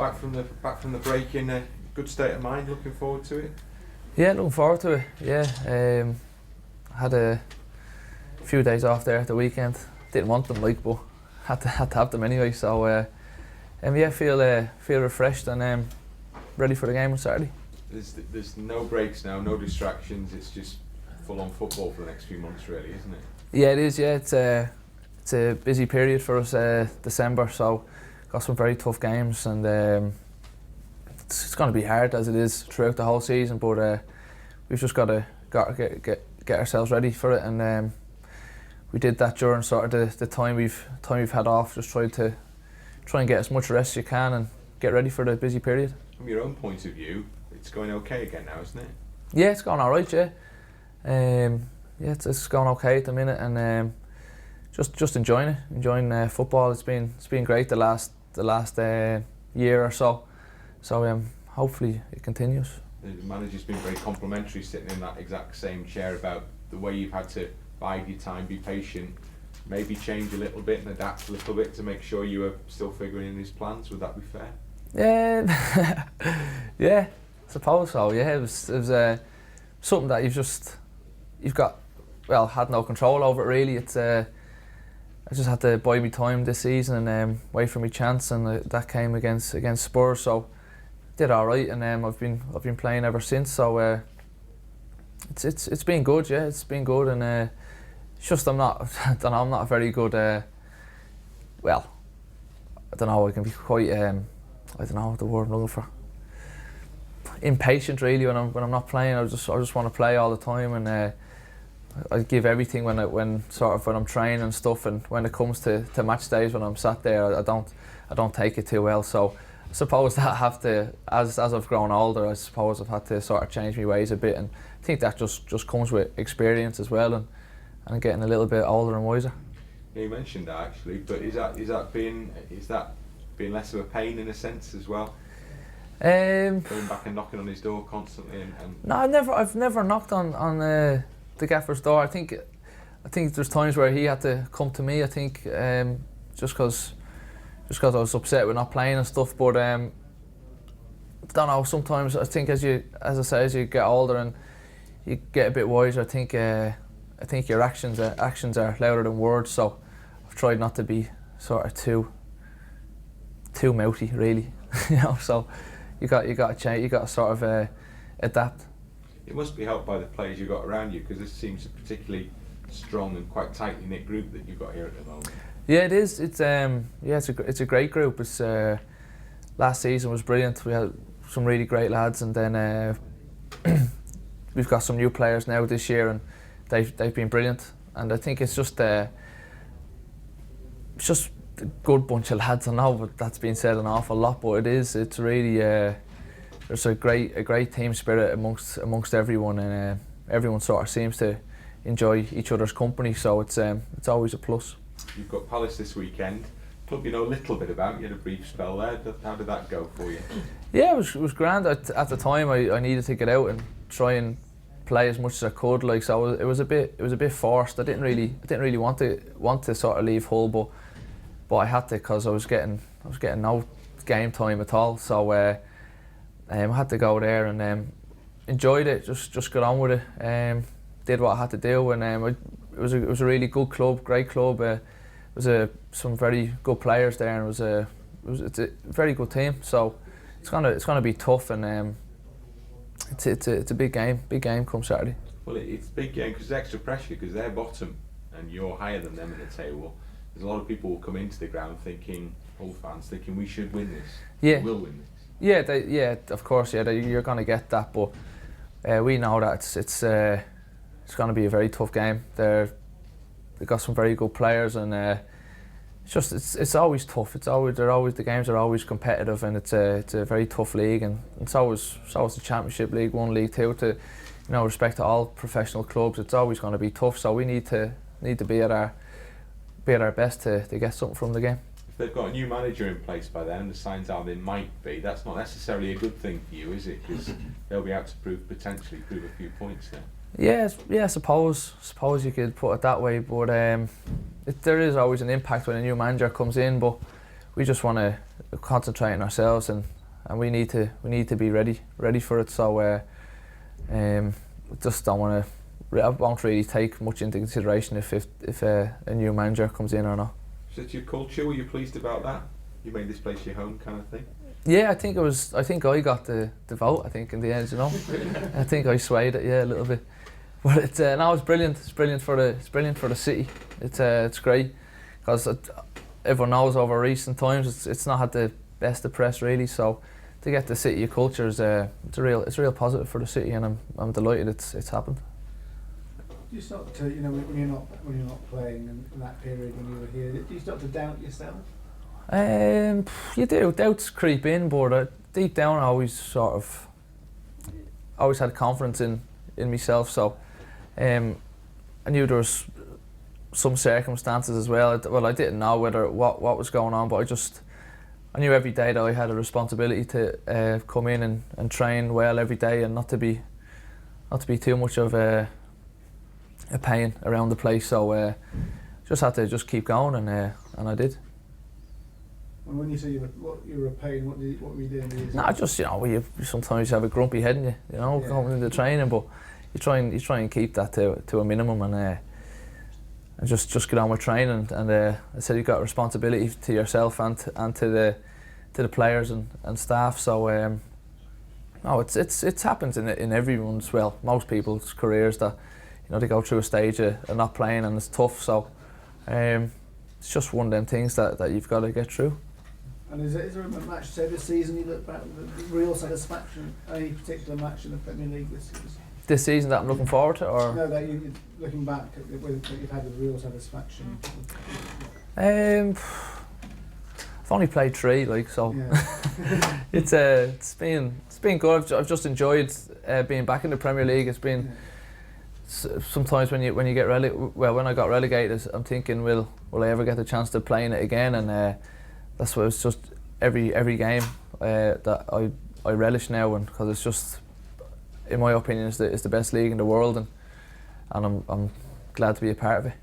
back from the break in a good state of mind, looking forward to it? Yeah, looking forward to it. Yeah, had a few days off there at the weekend. Didn't want them, but had to have them anyway. So yeah, feel refreshed and ready for the game on Saturday. There's no breaks now, no distractions. It's just full on football for the next few months, really, isn't it? Yeah, it is. Yeah, it's a busy period for us, December. So got some very tough games, and it's going to be hard as it is throughout the whole season. But we've just got to get ourselves ready for it, and we did that during sort of the time we've had off. Just try and get as much rest as you can and get ready for the busy period. From your own point of view, it's going okay again now, isn't it? Yeah, it's going all right. Yeah, yeah, it's going okay at the minute, and just enjoying football. It's been great the last year or so. So hopefully it continues. The manager's been very complimentary, sitting in that exact same chair, about the way you've had to bide your time, be patient, maybe change a little bit and adapt a little bit to make sure you were still figuring in his plans. Would that be fair? Yeah, yeah, I suppose so. Yeah, it was something that you've got had no control over it really. It's I just had to bide my time this season and wait for my chance, and that came against Spurs. So did all right, and I've been playing ever since. So it's been good. Yeah, it's been good, and it's just I'm not a very good. I don't know. I can be quite. I don't know what the word I'm looking for. Impatient really when I'm not playing. I just want to play all the time, and I give everything when I'm training and stuff. And when it comes to match days, when I'm sat there, I don't take it too well. So I suppose that I have to, as I've grown older, I suppose I've had to sort of change my ways a bit, and I think that just comes with experience as well, and getting a little bit older and wiser. Yeah, you mentioned that actually, but is that being less of a pain in a sense as well? Going back and knocking on his door constantly and No, I've never knocked on the gaffer's door. I think there's times where he had to come to me. I think just because I was upset with not playing and stuff. But I don't know. Sometimes I think as you get older and you get a bit wiser, I think your actions are louder than words. So I've tried not to be sort of too mouthy, really. So you got to change. You got to sort of adapt. It must be helped by the players you've got around you, because this seems a particularly strong and quite tightly knit group that you've got here at the moment. Yeah, it is. It's a great group. It's last season was brilliant. We had some really great lads, and then we've got some new players now this year, and they've been brilliant. And I think it's just a good bunch of lads. I know that's been said an awful lot, but it is. It's really there's a great team spirit amongst everyone, and everyone sort of seems to enjoy each other's company. So it's always a plus. You've got Palace this weekend. Club you know a little bit about. You had a brief spell there. How did that go for you? Yeah, it was grand. At the time, I needed to get out and try and play as much as I could. Like, so it was a bit forced. I didn't really want to sort of leave Hull, but I had to, because I was getting no game time at all. So I had to go there and enjoyed it. Just got on with it. Did what I had to do, and it was a really good club, great club. It was some very good players there, and it's a very good team. So it's gonna be tough, and it's a big game come Saturday. Well, it's a big game because there's extra pressure, because they're bottom and you're higher than them in the table. There's a lot of people will come into the ground thinking, Hull fans thinking, we should win this. Yeah. We will win this. Yeah, of course. Yeah, you're gonna get that, but we know that it's going to be a very tough game. They've got some very good players, and it's always tough. The games are always competitive, and it's a very tough league, and it's always the Championship, League One, League Two. To respect to all professional clubs, it's always going to be tough. So we need to be at our best to get something from the game. If they've got a new manager in place by then, and the signs are they might be, that's not necessarily a good thing for you, is it? Because they'll be out to potentially prove a few points there. Yeah, I suppose you could put it that way, but there is always an impact when a new manager comes in. But we just want to concentrate on ourselves, and we need to be ready for it. So just don't want to. I won't really take much into consideration if a new manager comes in or not. So it's your culture. Were you pleased about that? You made this place your home, kind of thing. Yeah, I think I got the vote. I think in the end, I think I swayed it, a little bit. But it's brilliant. It's brilliant for the city. It's great because everyone knows over recent times it's not had the best of press really. So to get the city of culture is it's a real positive for the city, and I'm delighted it's happened. Do you start to, when you're not playing in that period when you were here, do you start to doubt yourself? You do. Doubts creep in, but deep down I always had confidence in myself. So I knew there was some circumstances as well. Well, I didn't know what was going on, but I knew every day that I had a responsibility to come in and train well every day, and not to be too much of a pain around the place. So just had to keep going, and I did. And when you say you were a pain, what were you doing? No, just you sometimes have a grumpy head in you, going into training, but you try and keep that to a minimum, and just get on with training. And I said you've got a responsibility to yourself and to the players and staff. So it happens in everyone's, well, most people's careers that they go through a stage of not playing, and it's tough. So it's just one of them things that you've got to get through. And is there a match, say this season, you look back with real satisfaction? Any particular match in the Premier League this season? This season that I'm looking forward to, or no, that you're looking back at that you've had with real satisfaction. I've only played 3, so yeah. it's been good. I've just enjoyed being back in the Premier League. It's been sometimes when you get when I got relegated, I'm thinking, will I ever get the chance to play in it again? And that's why it's just every game that I relish now, and because it's just, in my opinion, it's the best league in the world, and I'm glad to be a part of it.